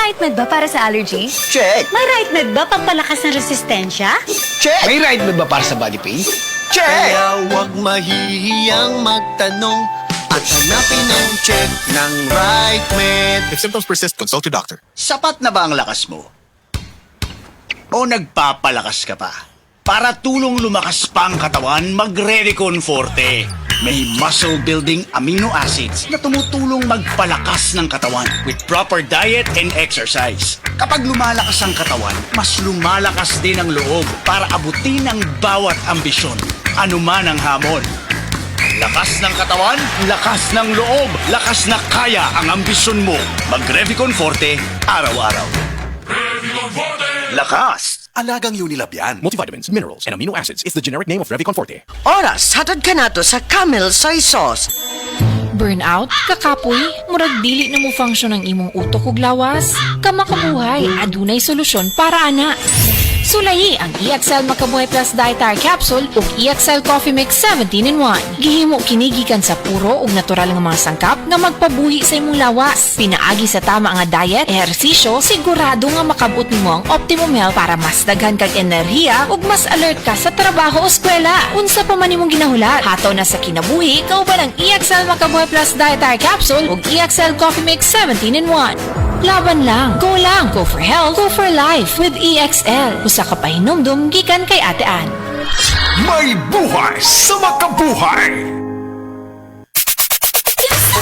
Right Med ba para sa allergies? Check! May right med ba pampalakas ng resistensya? Check! May right med ba para sa body pain? Check! Kaya huwag mahihiyang magtanong at hanapin ang check ng Right Med. If symptoms persist, consult your doctor. Sapat na ba ang lakas mo? O nagpapalakas ka pa? Para tulong lumakas pa ang katawan, mag-Redicon Forte. May muscle-building amino acids na tumutulong magpalakas ng katawan with proper diet and exercise. Kapag lumalakas ang katawan, mas lumalakas din ang loob para abutin ang bawat ambisyon, anuman ang hamon. Lakas ng katawan, lakas ng loob, lakas na kaya ang ambisyon mo. Mag-Revicon Forte, araw-araw. Lakas! Alagang Unilab yan. Multivitamins, minerals, and amino acids is the generic name of Revicon Forte. Oras, hatod ka na to sa Camel Soy Sauce. Burnout, kakapoy, murag dili na mo function ang imong utok ug lawas. Kamakabuhay, adunay solusyon para ana. Sulayi ang EXL Makabuhay Plus Dietary Capsule ug EXL Coffee Mix 17-in-1. Gihimo kini gikan sa puro ug natural nga mga sangkap nga magpabuhi sa imong lawas. Pinaagi sa tama nga diet, ehersisyo, sigurado nga makabot nimo ang optimum health para mas daghan kag enerhiya ug mas alert ka sa trabaho o eskwela. Unsa pa man imong ginahulat, hataw na sa kinabuhi, kauban ang EXL Makabuhay Plus Dietary Capsule ug EXL Coffee Mix 17-in-1. Laban lang, go for health, go for life with EXL. Usa ka pahinumdum gikan kay Ate Ann. May buhay sa makabuhay!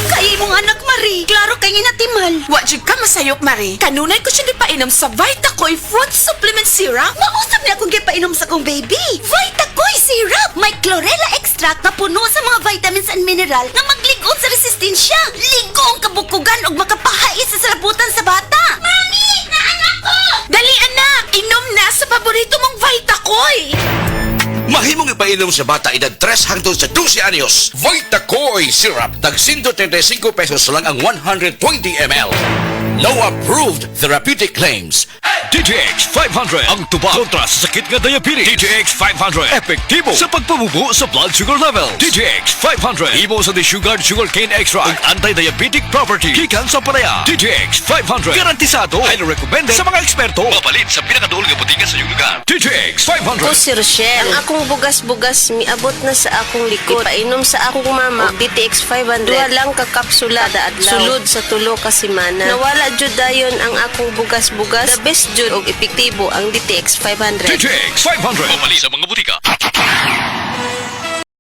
Kay mong anak, Marie. Klaro kay natimal. Wajig ka masayop, Marie. Kanunay ko siya gipainom sa Vitacoy Fruit Supplement Syrup. Mausap niya akong gipainom sa kong baby. Vitacoy Syrup! May chlorella extract na puno sa mga vitamins and mineral na magligon sa resistensya. Ligo ang kabukugan o makapahais sa salabutan sa bata. Mami! Naanak ko! Dali, anak! Inom na sa paborito mong Vitacoy! Mahimong ipainom sa bata edad 3 hangtod sa 12 anyos. Vitacoy Syrup. Tag 135 pesos lang ang 120 ml. No approved therapeutic claims. DTX 500 ang tuba kontra sa sakit nga diabetes. DTX 500 epektibo sa pagpabubo sa blood sugar level. DTX 500 imo sa desugared sugarcane extract ug anti-diabetic property gikan sa palaya. DTX 500 garantisado highly recommended sa mga eksperto. Mapalit sa pinakaduol nga butika sa iyong lugar. DTX 500. Ako si Rochelle. Ang akong bugas-bugas miabot na sa akong likod. Painom sa akong mama og DTX 500. Duha lang ka kapsula kada adlaw. Sulod sa tulo ka semana. Nawala jud dayon ang akong bugas-bugas. The best jud og epektibo ang DTX 500. DTX 500 mapalit sa mga butika.